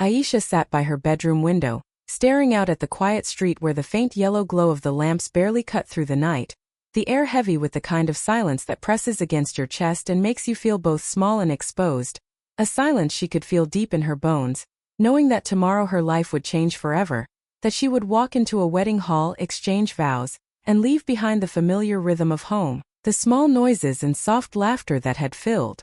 Aisha sat by her bedroom window, staring out at the quiet street where the faint yellow glow of the lamps barely cut through the night, the air heavy with the kind of silence that presses against your chest and makes you feel both small and exposed, a silence she could feel deep in her bones, knowing that tomorrow her life would change forever, that she would walk into a wedding hall, exchange vows, and leave behind the familiar rhythm of home, the small noises and soft laughter that had filled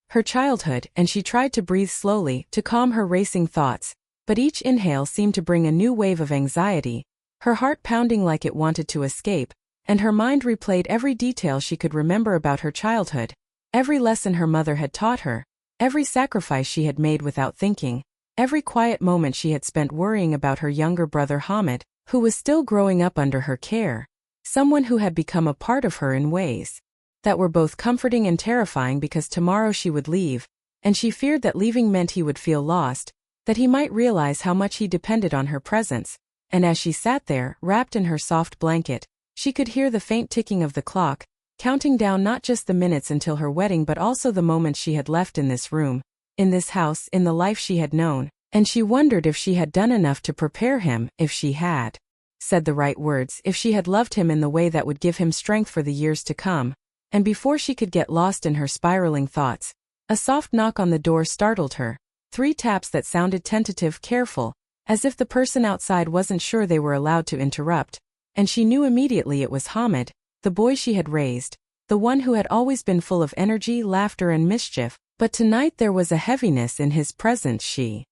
her childhood, and she tried to breathe slowly to calm her racing thoughts, but each inhale seemed to bring a new wave of anxiety, her heart pounding like it wanted to escape, and her mind replayed every detail she could remember about her childhood, every lesson her mother had taught her, every sacrifice she had made without thinking, every quiet moment she had spent worrying about her younger brother Hamid, who was still growing up under her care, someone who had become a part of her in ways that were both comforting and terrifying because tomorrow she would leave, and she feared that leaving meant he would feel lost, that he might realize how much he depended on her presence, and as she sat there, wrapped in her soft blanket, she could hear the faint ticking of the clock, counting down not just the minutes until her wedding but also the moments she had left in this room, in this house, in the life she had known, and she wondered if she had done enough to prepare him, if she had said the right words, if she had loved him in the way that would give him strength for the years to come. And before she could get lost in her spiraling thoughts, a soft knock on the door startled her, 3 taps that sounded tentative, careful, as if the person outside wasn't sure they were allowed to interrupt, and she knew immediately it was Hamid, the boy she had raised, the one who had always been full of energy, laughter and mischief, but tonight there was a heaviness in his presence she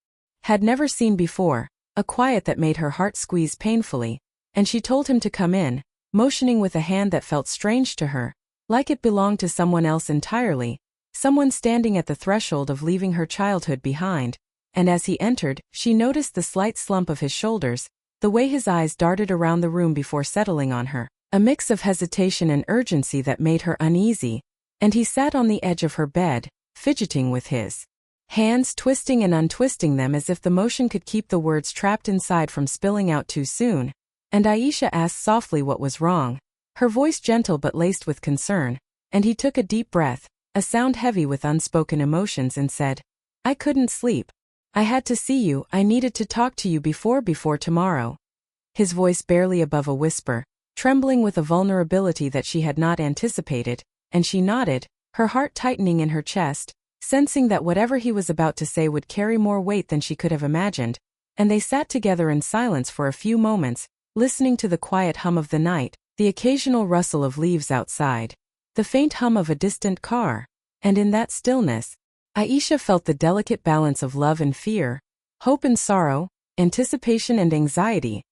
had never seen before, a quiet that made her heart squeeze painfully, and she told him to come in, motioning with a hand that felt strange to her, like it belonged to someone else entirely, someone standing at the threshold of leaving her childhood behind, and as he entered, she noticed the slight slump of his shoulders, the way his eyes darted around the room before settling on her, a mix of hesitation and urgency that made her uneasy, and he sat on the edge of her bed, fidgeting with his hands, twisting and untwisting them as if the motion could keep the words trapped inside from spilling out too soon, and Aisha asked softly what was wrong, her voice gentle but laced with concern, and he took a deep breath, a sound heavy with unspoken emotions, and said, "I couldn't sleep. I had to see you, I needed to talk to you before tomorrow." His voice barely above a whisper, trembling with a vulnerability that she had not anticipated, and she nodded, her heart tightening in her chest, sensing that whatever he was about to say would carry more weight than she could have imagined, and they sat together in silence for a few moments, listening to the quiet hum of the night, the occasional rustle of leaves outside, the faint hum of a distant car, and in that stillness, Aisha felt the delicate balance of love and fear, hope and sorrow, anticipation and anxiety,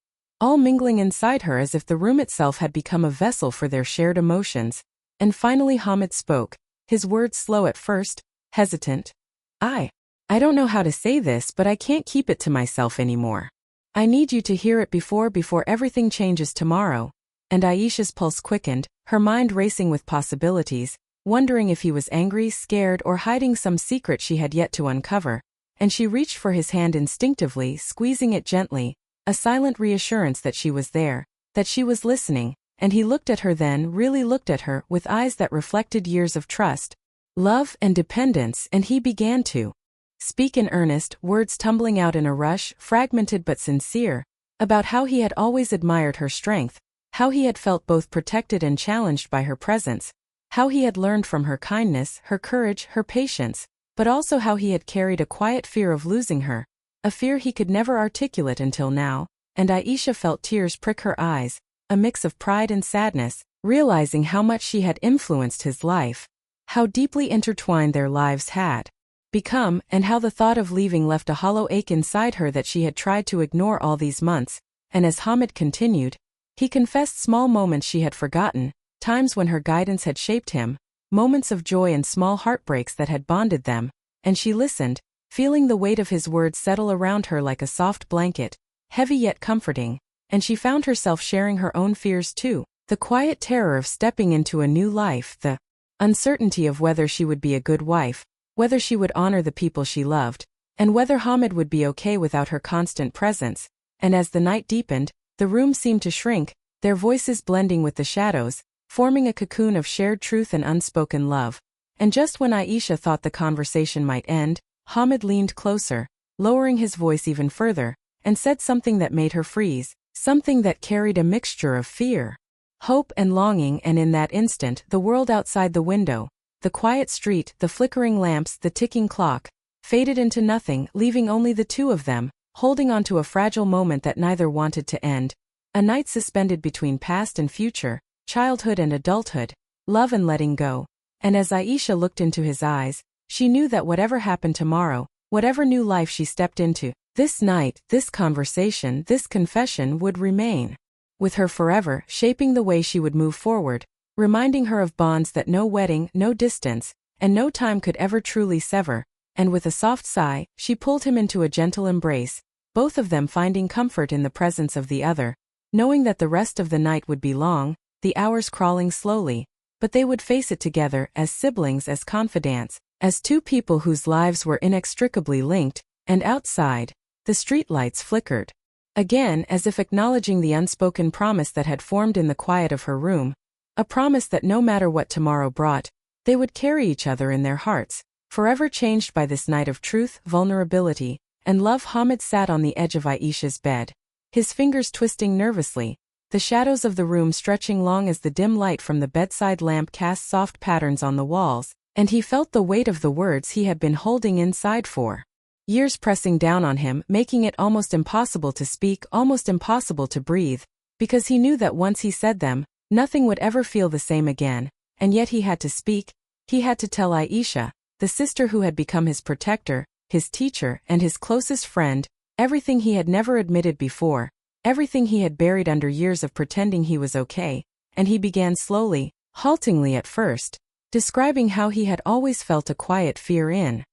all mingling inside her as if the room itself had become a vessel for their shared emotions. And finally Hamid spoke, his words slow at first, hesitant. I don't know how to say this, but I can't keep it to myself anymore. I need you to hear it before everything changes tomorrow." And Aisha's pulse quickened, her mind racing with possibilities, wondering if he was angry, scared, or hiding some secret she had yet to uncover, and she reached for his hand instinctively, squeezing it gently, a silent reassurance that she was there, that she was listening, and he looked at her then, really looked at her, with eyes that reflected years of trust, love, and dependence, and he began to speak in earnest, words tumbling out in a rush, fragmented but sincere, about how he had always admired her strength, how he had felt both protected and challenged by her presence, how he had learned from her kindness, her courage, her patience, but also how he had carried a quiet fear of losing her, a fear he could never articulate until now, and Aisha felt tears prick her eyes, a mix of pride and sadness, realizing how much she had influenced his life, how deeply intertwined their lives had become, and how the thought of leaving left a hollow ache inside her that she had tried to ignore all these months. And as Hamid continued, he confessed small moments she had forgotten, times when her guidance had shaped him, moments of joy and small heartbreaks that had bonded them, and she listened, feeling the weight of his words settle around her like a soft blanket, heavy yet comforting, and she found herself sharing her own fears too, the quiet terror of stepping into a new life, the uncertainty of whether she would be a good wife, whether she would honor the people she loved, and whether Hamid would be okay without her constant presence. And as the night deepened, the room seemed to shrink, their voices blending with the shadows, forming a cocoon of shared truth and unspoken love. And just when Aisha thought the conversation might end, Hamid leaned closer, lowering his voice even further, and said something that made her freeze, something that carried a mixture of fear, hope and longing, and in that instant the world outside the window, the quiet street, the flickering lamps, the ticking clock, faded into nothing, leaving only the two of them, holding on to a fragile moment that neither wanted to end, a night suspended between past and future, childhood and adulthood, love and letting go. And as Aisha looked into his eyes, she knew that whatever happened tomorrow, whatever new life she stepped into, this night, this conversation, this confession would remain with her forever, shaping the way she would move forward, reminding her of bonds that no wedding, no distance, and no time could ever truly sever. And with a soft sigh, she pulled him into a gentle embrace, both of them finding comfort in the presence of the other, knowing that the rest of the night would be long, the hours crawling slowly, but they would face it together as siblings, as confidants, as two people whose lives were inextricably linked. And outside, the streetlights flickered again, as if acknowledging the unspoken promise that had formed in the quiet of her room, a promise that no matter what tomorrow brought, they would carry each other in their hearts, forever changed by this night of truth, vulnerability, and love. Hamid sat on the edge of Aisha's bed, his fingers twisting nervously, the shadows of the room stretching long as the dim light from the bedside lamp cast soft patterns on the walls, and he felt the weight of the words he had been holding inside for years pressing down on him, making it almost impossible to speak, almost impossible to breathe, because he knew that once he said them, nothing would ever feel the same again, and yet he had to speak, he had to tell Aisha, the sister who had become his protector, his teacher, and his closest friend, everything he had never admitted before, everything he had buried under years of pretending he was okay, and he began slowly, haltingly at first, describing how he had always felt a quiet fear in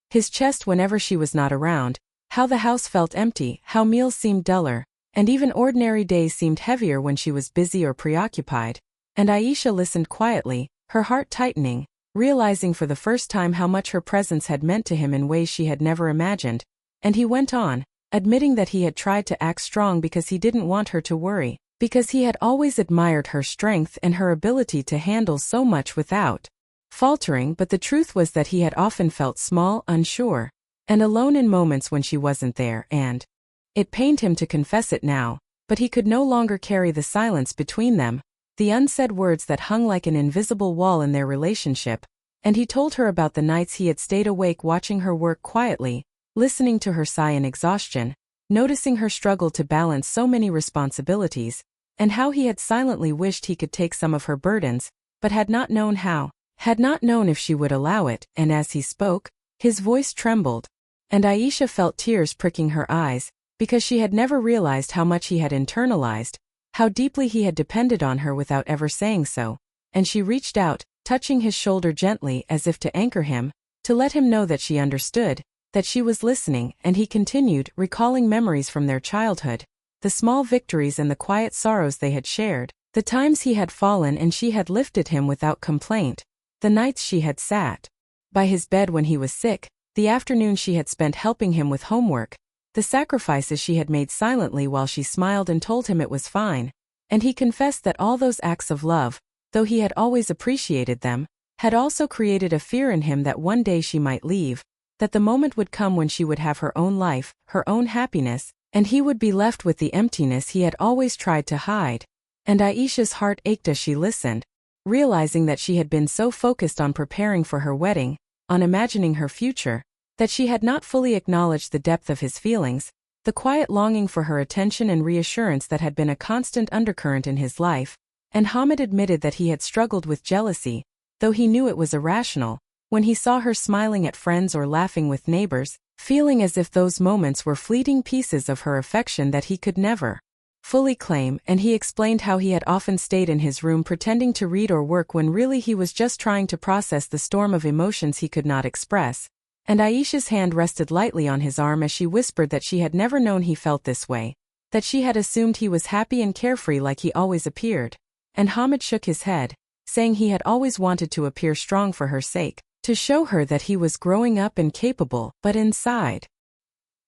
his chest whenever she was not around, how the house felt empty, how meals seemed duller, and even ordinary days seemed heavier when she was busy or preoccupied. And Aisha listened quietly, her heart tightening, realizing for the first time how much her presence had meant to him in ways she had never imagined. And he went on, admitting that he had tried to act strong because he didn't want her to worry, because he had always admired her strength and her ability to handle so much without faltering, but the truth was that he had often felt small, unsure, and alone in moments when she wasn't there, and it pained him to confess it now, but he could no longer carry the silence between them, the unsaid words that hung like an invisible wall in their relationship, and he told her about the nights he had stayed awake watching her work quietly, listening to her sigh in exhaustion, noticing her struggle to balance so many responsibilities, and how he had silently wished he could take some of her burdens, but had not known how, had not known if she would allow it. And as he spoke, his voice trembled, and Aisha felt tears pricking her eyes, because she had never realized how much he had internalized, how deeply he had depended on her without ever saying so, and she reached out, touching his shoulder gently as if to anchor him, to let him know that she understood, that she was listening. And he continued, recalling memories from their childhood, the small victories and the quiet sorrows they had shared, the times he had fallen and she had lifted him without complaint, the nights she had sat by his bed when he was sick, the afternoons she had spent helping him with homework, the sacrifices she had made silently while she smiled and told him it was fine. And he confessed that all those acts of love, though he had always appreciated them, had also created a fear in him that one day she might leave, that the moment would come when she would have her own life, her own happiness, and he would be left with the emptiness he had always tried to hide. And Aisha's heart ached as she listened, realizing that she had been so focused on preparing for her wedding, on imagining her future, that she had not fully acknowledged the depth of his feelings, the quiet longing for her attention and reassurance that had been a constant undercurrent in his life. And Hamid admitted that he had struggled with jealousy, though he knew it was irrational, when he saw her smiling at friends or laughing with neighbors, feeling as if those moments were fleeting pieces of her affection that he could never fully claim. And he explained how he had often stayed in his room pretending to read or work when really he was just trying to process the storm of emotions he could not express. And Aisha's hand rested lightly on his arm as she whispered that she had never known he felt this way, that she had assumed he was happy and carefree like he always appeared. And Hamid shook his head, saying he had always wanted to appear strong for her sake, to show her that he was growing up and capable, but inside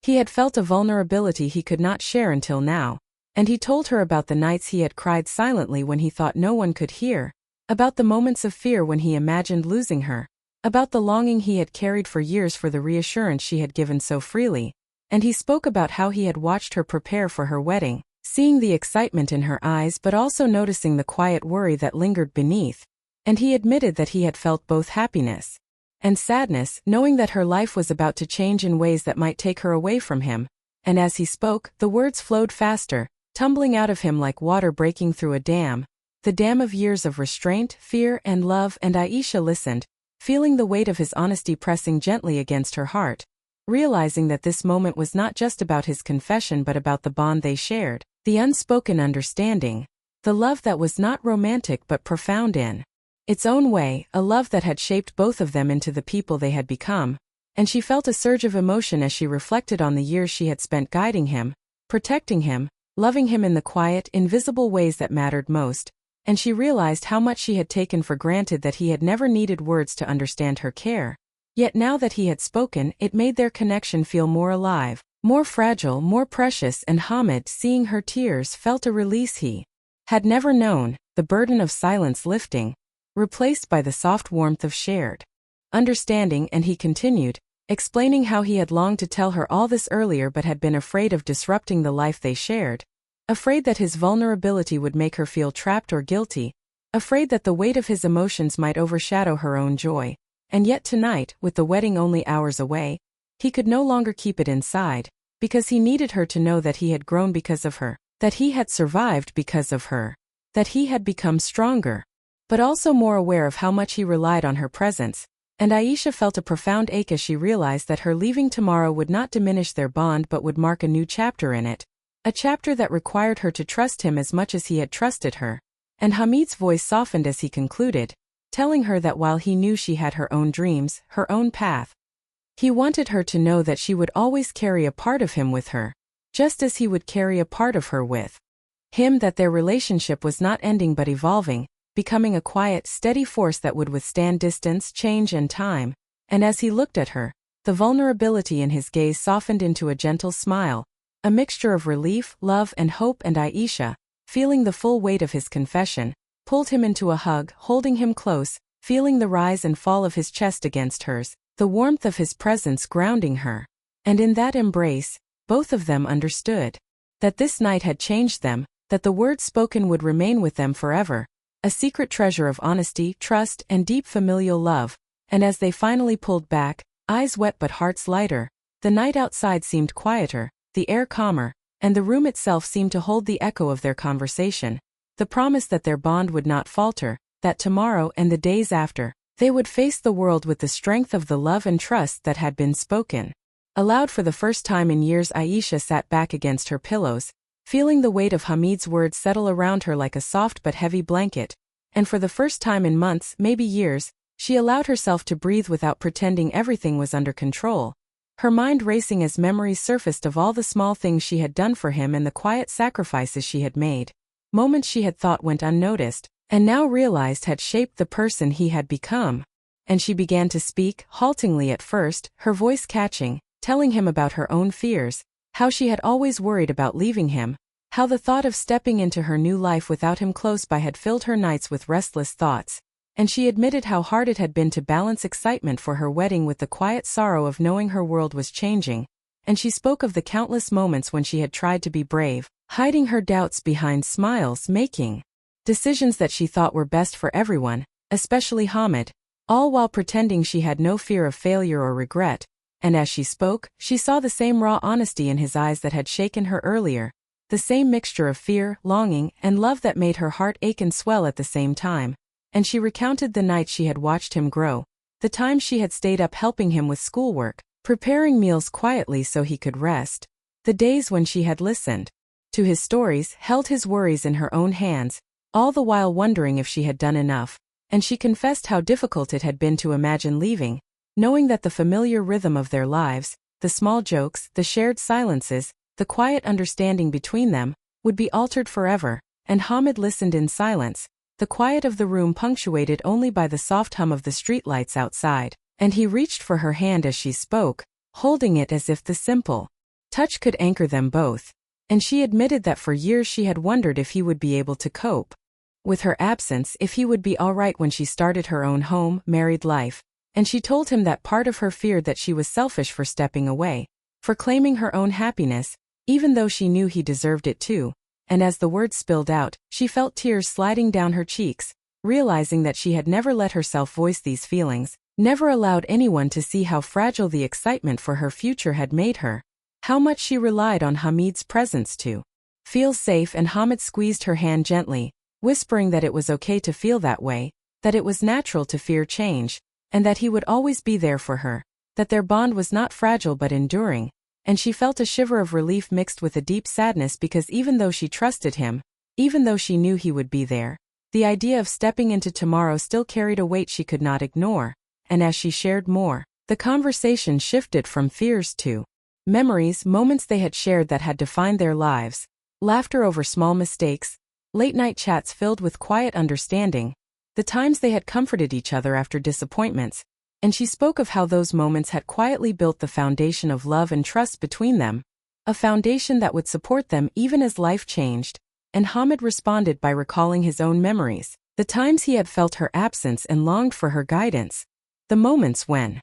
he had felt a vulnerability he could not share until now. And he told her about the nights he had cried silently when he thought no one could hear, about the moments of fear when he imagined losing her, about the longing he had carried for years for the reassurance she had given so freely, and he spoke about how he had watched her prepare for her wedding, seeing the excitement in her eyes but also noticing the quiet worry that lingered beneath, and he admitted that he had felt both happiness and sadness, knowing that her life was about to change in ways that might take her away from him, and as he spoke, the words flowed faster, tumbling out of him like water breaking through a dam, the dam of years of restraint, fear, and love, and Aisha listened, feeling the weight of his honesty pressing gently against her heart, realizing that this moment was not just about his confession but about the bond they shared, the unspoken understanding, the love that was not romantic but profound in its own way, a love that had shaped both of them into the people they had become, and she felt a surge of emotion as she reflected on the years she had spent guiding him, protecting him, loving him in the quiet, invisible ways that mattered most, and she realized how much she had taken for granted that he had never needed words to understand her care. Yet now that he had spoken, it made their connection feel more alive, more fragile, more precious, and Hamid, seeing her tears, felt a release he had never known, the burden of silence lifting, replaced by the soft warmth of shared understanding, and he continued, explaining how he had longed to tell her all this earlier but had been afraid of disrupting the life they shared, afraid that his vulnerability would make her feel trapped or guilty, afraid that the weight of his emotions might overshadow her own joy, and yet tonight, with the wedding only hours away, he could no longer keep it inside, because he needed her to know that he had grown because of her, that he had survived because of her, that he had become stronger, but also more aware of how much he relied on her presence, and Aisha felt a profound ache as she realized that her leaving tomorrow would not diminish their bond but would mark a new chapter in it, a chapter that required her to trust him as much as he had trusted her, and Hamid's voice softened as he concluded, telling her that while he knew she had her own dreams, her own path, he wanted her to know that she would always carry a part of him with her, just as he would carry a part of her with him, that their relationship was not ending but evolving, becoming a quiet, steady force that would withstand distance, change, and time, and as he looked at her, the vulnerability in his gaze softened into a gentle smile, a mixture of relief, love, and hope, and Aisha, feeling the full weight of his confession, pulled him into a hug, holding him close, feeling the rise and fall of his chest against hers, the warmth of his presence grounding her, and in that embrace, both of them understood that this night had changed them, that the words spoken would remain with them forever, a secret treasure of honesty, trust, and deep familial love, and as they finally pulled back, eyes wet but hearts lighter, the night outside seemed quieter, the air calmer, and the room itself seemed to hold the echo of their conversation, the promise that their bond would not falter, that tomorrow and the days after, they would face the world with the strength of the love and trust that had been spoken. Aloud for the first time in years, Aisha sat back against her pillows, feeling the weight of Hamid's words settle around her like a soft but heavy blanket, and for the first time in months, maybe years, she allowed herself to breathe without pretending everything was under control, her mind racing as memories surfaced of all the small things she had done for him and the quiet sacrifices she had made, moments she had thought went unnoticed, and now realized had shaped the person he had become. And she began to speak, haltingly at first, her voice catching, telling him about her own fears, how she had always worried about leaving him, how the thought of stepping into her new life without him close by had filled her nights with restless thoughts, and she admitted how hard it had been to balance excitement for her wedding with the quiet sorrow of knowing her world was changing, and she spoke of the countless moments when she had tried to be brave, hiding her doubts behind smiles, making decisions that she thought were best for everyone, especially Hamid, all while pretending she had no fear of failure or regret, and as she spoke, she saw the same raw honesty in his eyes that had shaken her earlier, the same mixture of fear, longing, and love that made her heart ache and swell at the same time, and she recounted the nights she had watched him grow, the times she had stayed up helping him with schoolwork, preparing meals quietly so he could rest, the days when she had listened to his stories, held his worries in her own hands, all the while wondering if she had done enough, and she confessed how difficult it had been to imagine leaving, knowing that the familiar rhythm of their lives, the small jokes, the shared silences, the quiet understanding between them, would be altered forever, and Hamid listened in silence, the quiet of the room punctuated only by the soft hum of the streetlights outside, and he reached for her hand as she spoke, holding it as if the simple touch could anchor them both, and she admitted that for years she had wondered if he would be able to cope with her absence, if he would be all right when she started her own home, married life, and she told him that part of her feared that she was selfish for stepping away, for claiming her own happiness, even though she knew he deserved it too. And as the words spilled out, she felt tears sliding down her cheeks, realizing that she had never let herself voice these feelings, never allowed anyone to see how fragile the excitement for her future had made her, how much she relied on Hamid's presence to feel safe. And Hamid squeezed her hand gently, whispering that it was okay to feel that way, that it was natural to fear change, and that he would always be there for her, that their bond was not fragile but enduring. And she felt a shiver of relief mixed with a deep sadness, because even though she trusted him, even though she knew he would be there, the idea of stepping into tomorrow still carried a weight she could not ignore. And as she shared more, the conversation shifted from fears to memories, moments they had shared that had defined their lives, laughter over small mistakes, late-night chats filled with quiet understanding, the times they had comforted each other after disappointments. And she spoke of how those moments had quietly built the foundation of love and trust between them, a foundation that would support them even as life changed. And Hamid responded by recalling his own memories, the times he had felt her absence and longed for her guidance, the moments when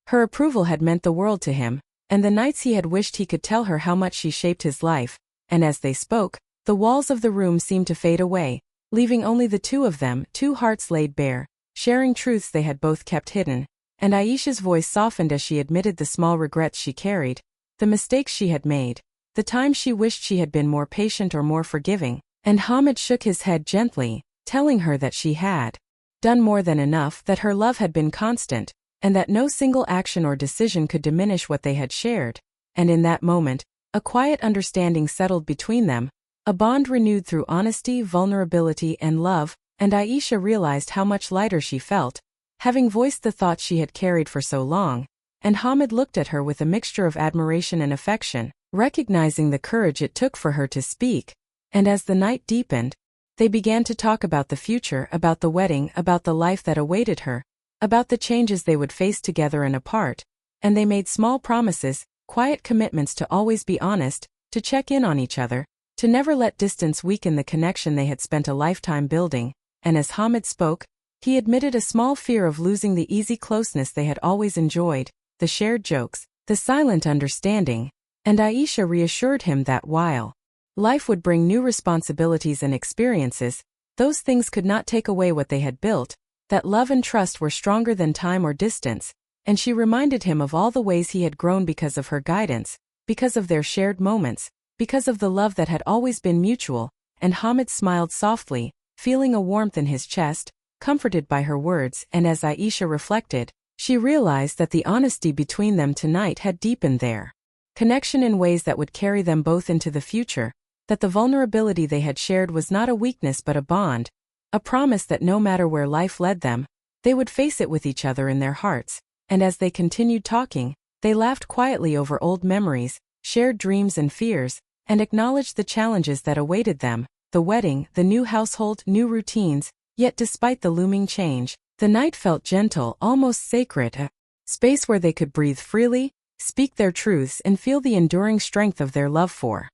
her approval had meant the world to him, and the nights he had wished he could tell her how much she shaped his life. And as they spoke, the walls of the room seemed to fade away, leaving only the two of them, two hearts laid bare, sharing truths they had both kept hidden. And Aisha's voice softened as she admitted the small regrets she carried, the mistakes she had made, the times she wished she had been more patient or more forgiving. And Hamid shook his head gently, telling her that she had done more than enough, that her love had been constant, and that no single action or decision could diminish what they had shared. And in that moment, a quiet understanding settled between them, a bond renewed through honesty, vulnerability, and love. And Aisha realized how much lighter she felt, having voiced the thoughts she had carried for so long. And Hamid looked at her with a mixture of admiration and affection, recognizing the courage it took for her to speak. And as the night deepened, they began to talk about the future, about the wedding, about the life that awaited her, about the changes they would face together and apart. And they made small promises, quiet commitments to always be honest, to check in on each other, to never let distance weaken the connection they had spent a lifetime building. And as Hamid spoke, he admitted a small fear of losing the easy closeness they had always enjoyed, the shared jokes, the silent understanding. And Aisha reassured him that while life would bring new responsibilities and experiences, those things could not take away what they had built, that love and trust were stronger than time or distance. And she reminded him of all the ways he had grown because of her guidance, because of their shared moments, because of the love that had always been mutual. And Hamid smiled softly, feeling a warmth in his chest, comforted by her words. And as Aisha reflected, she realized that the honesty between them tonight had deepened their connection in ways that would carry them both into the future, that the vulnerability they had shared was not a weakness but a bond, a promise that no matter where life led them, they would face it with each other in their hearts. And as they continued talking, they laughed quietly over old memories, shared dreams and fears, and acknowledged the challenges that awaited them, the wedding, the new household, new routines. Yet despite the looming change, the night felt gentle, almost sacred, a space where they could breathe freely, speak their truths, and feel the enduring strength of their love for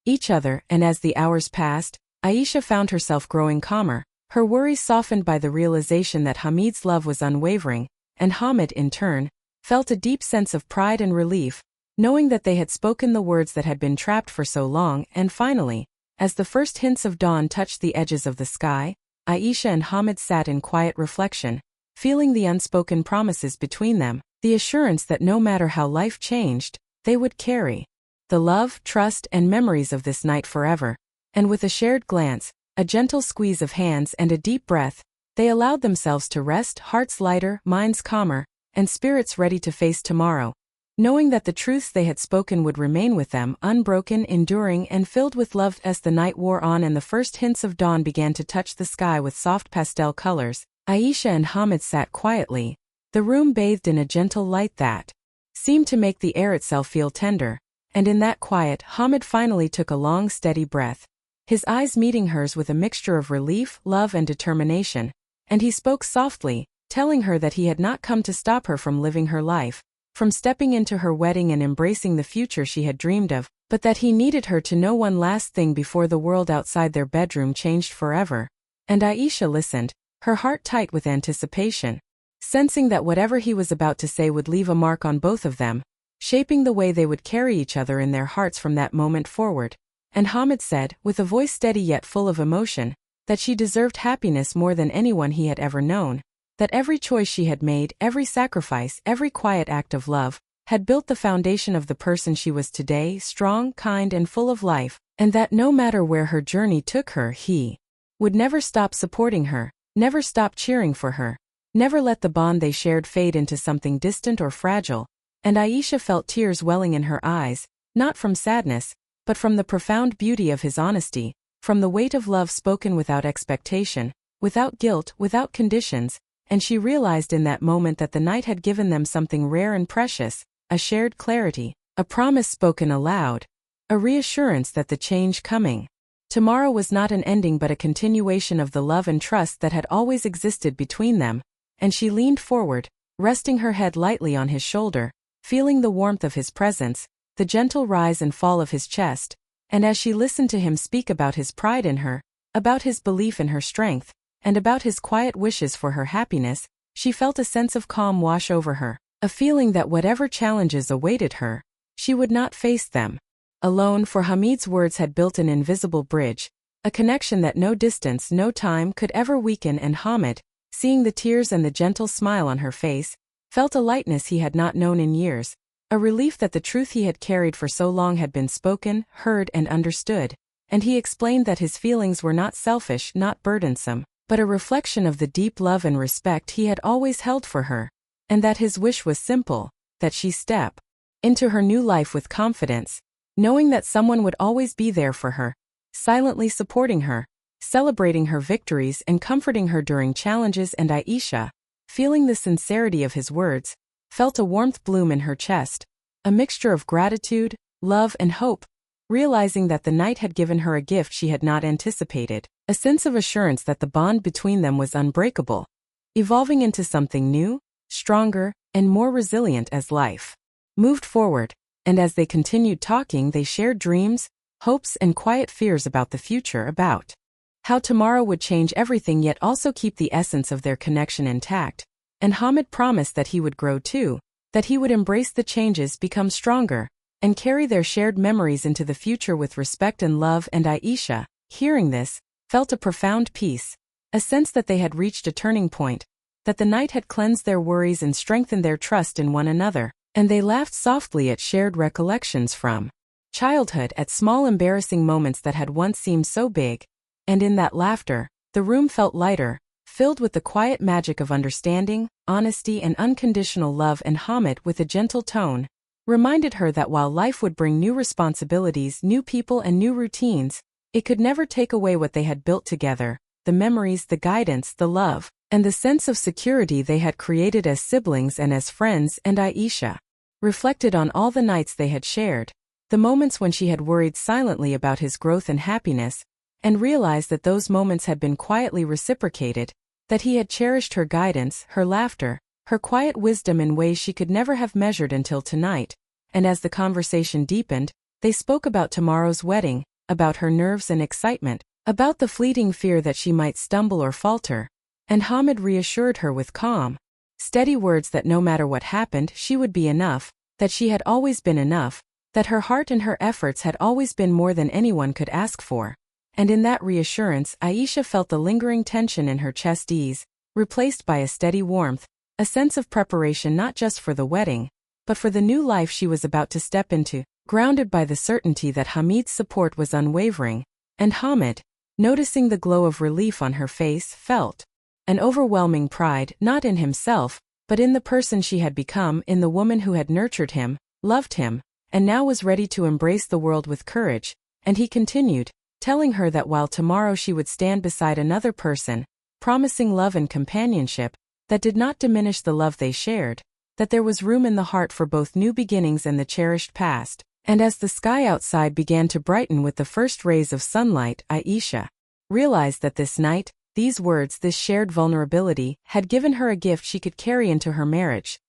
each other. And as the hours passed, Aisha found herself growing calmer, her worries softened by the realization that Hamid's love was unwavering. And Hamid, in turn, felt a deep sense of pride and relief, knowing that they had spoken the words that had been trapped for so long. And finally, as the first hints of dawn touched the edges of the sky, Aisha and Hamid sat in quiet reflection, feeling the unspoken promises between them, the assurance that no matter how life changed, they would carry the love, trust, and memories of this night forever. And with a shared glance, a gentle squeeze of hands, and a deep breath, they allowed themselves to rest, hearts lighter, minds calmer, and spirits ready to face tomorrow, knowing that the truths they had spoken would remain with them, unbroken, enduring, and filled with love. As the night wore on and the first hints of dawn began to touch the sky with soft pastel colors, Aisha and Hamid sat quietly, the room bathed in a gentle light that seemed to make the air itself feel tender. And in that quiet, Hamid finally took a long, steady breath, his eyes meeting hers with a mixture of relief, love, and determination. And he spoke softly, telling her that he had not come to stop her from living her life, from stepping into her wedding and embracing the future she had dreamed of, but that he needed her to know one last thing before the world outside their bedroom changed forever. And Aisha listened, her heart tight with anticipation, sensing that whatever he was about to say would leave a mark on both of them, shaping the way they would carry each other in their hearts from that moment forward. And Hamid said, with a voice steady yet full of emotion, that she deserved happiness more than anyone he had ever known, that every choice she had made, every sacrifice, every quiet act of love, had built the foundation of the person she was today, strong, kind, and full of life, and that no matter where her journey took her, he would never stop supporting her, never stop cheering for her, never let the bond they shared fade into something distant or fragile. And Aisha felt tears welling in her eyes, not from sadness, but from the profound beauty of his honesty, from the weight of love spoken without expectation, without guilt, without conditions, and she realized in that moment that the night had given them something rare and precious, a shared clarity, a promise spoken aloud, a reassurance that the change coming tomorrow was not an ending but a continuation of the love and trust that had always existed between them. And she leaned forward, resting her head lightly on his shoulder, feeling the warmth of his presence, the gentle rise and fall of his chest, and as she listened to him speak about his pride in her, about his belief in her strength, and about his quiet wishes for her happiness, she felt a sense of calm wash over her, a feeling that whatever challenges awaited her, she would not face them alone, for Hamid's words had built an invisible bridge, a connection that no distance, no time could ever weaken. And Hamid, seeing the tears and the gentle smile on her face, felt a lightness he had not known in years, a relief that the truth he had carried for so long had been spoken, heard, and understood. And he explained that his feelings were not selfish, not burdensome, but a reflection of the deep love and respect he had always held for her, and that his wish was simple, that she step into her new life with confidence, knowing that someone would always be there for her, silently supporting her, celebrating her victories and comforting her during challenges. And Aisha, feeling the sincerity of his words, felt a warmth bloom in her chest, a mixture of gratitude, love, and hope, realizing that the night had given her a gift she had not anticipated, a sense of assurance that the bond between them was unbreakable, evolving into something new, stronger, and more resilient as life moved forward. And as they continued talking, they shared dreams, hopes, and quiet fears about the future, about how tomorrow would change everything yet also keep the essence of their connection intact. And Hamid promised that he would grow too, that he would embrace the changes, become stronger, and carry their shared memories into the future with respect and love. And Aisha, hearing this, felt a profound peace, a sense that they had reached a turning point, that the night had cleansed their worries and strengthened their trust in one another. And they laughed softly at shared recollections from childhood, at small embarrassing moments that had once seemed so big. And in that laughter, the room felt lighter, filled with the quiet magic of understanding, honesty, and unconditional love. And Hamid, with a gentle tone, reminded her that while life would bring new responsibilities, new people, and new routines, it could never take away what they had built together, the memories, the guidance, the love, and the sense of security they had created as siblings and as friends. And Aisha reflected on all the nights they had shared, the moments when she had worried silently about his growth and happiness, and realized that those moments had been quietly reciprocated, that he had cherished her guidance, her laughter, her quiet wisdom in ways she could never have measured until tonight. And as the conversation deepened, they spoke about tomorrow's wedding, about her nerves and excitement, about the fleeting fear that she might stumble or falter. And Hamid reassured her with calm, steady words that no matter what happened, she would be enough, that she had always been enough, that her heart and her efforts had always been more than anyone could ask for. And in that reassurance, Aisha felt the lingering tension in her chest ease, replaced by a steady warmth, a sense of preparation not just for the wedding, but for the new life she was about to step into, grounded by the certainty that Hamid's support was unwavering. And Hamid, noticing the glow of relief on her face, felt an overwhelming pride, not in himself, but in the person she had become, in the woman who had nurtured him, loved him, and now was ready to embrace the world with courage. And he continued, telling her that while tomorrow she would stand beside another person, promising love and companionship, that did not diminish the love they shared, that there was room in the heart for both new beginnings and the cherished past. And as the sky outside began to brighten with the first rays of sunlight, Aisha realized that this night, these words, this shared vulnerability, had given her a gift she could carry into her marriage.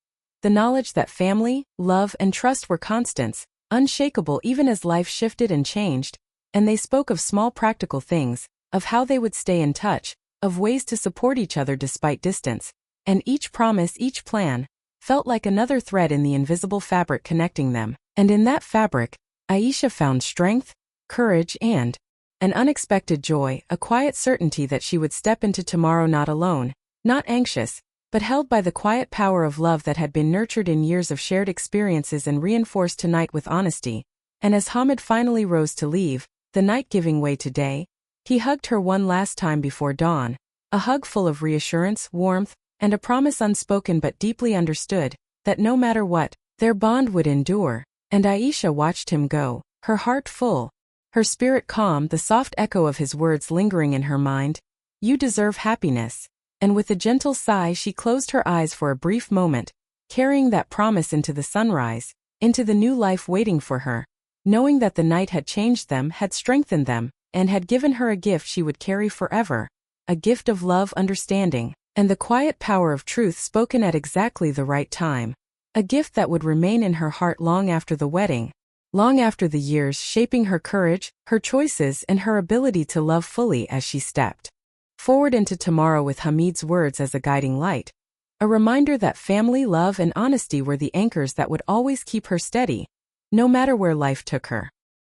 The knowledge that family, love, and trust were constants, unshakable even as life shifted and changed. And they spoke of small practical things, of how they would stay in touch, of ways to support each other despite distance. And each promise, each plan, felt like another thread in the invisible fabric connecting them. And in that fabric, Aisha found strength, courage, and an unexpected joy, a quiet certainty that she would step into tomorrow not alone, not anxious, but held by the quiet power of love that had been nurtured in years of shared experiences and reinforced tonight with honesty. And as Hamid finally rose to leave, the night giving way to day, he hugged her one last time before dawn, a hug full of reassurance, warmth, and a promise unspoken but deeply understood, that no matter what, their bond would endure. And Aisha watched him go, her heart full, her spirit calm, the soft echo of his words lingering in her mind. You deserve happiness. And with a gentle sigh she closed her eyes for a brief moment, carrying that promise into the sunrise, into the new life waiting for her, knowing that the night had changed them, had strengthened them, and had given her a gift she would carry forever, a gift of love, understanding, and the quiet power of truth spoken at exactly the right time. A gift that would remain in her heart long after the wedding, long after the years, shaping her courage, her choices, and her ability to love fully as she stepped forward into tomorrow with Hamid's words as a guiding light, a reminder that family, love, and honesty were the anchors that would always keep her steady, no matter where life took her.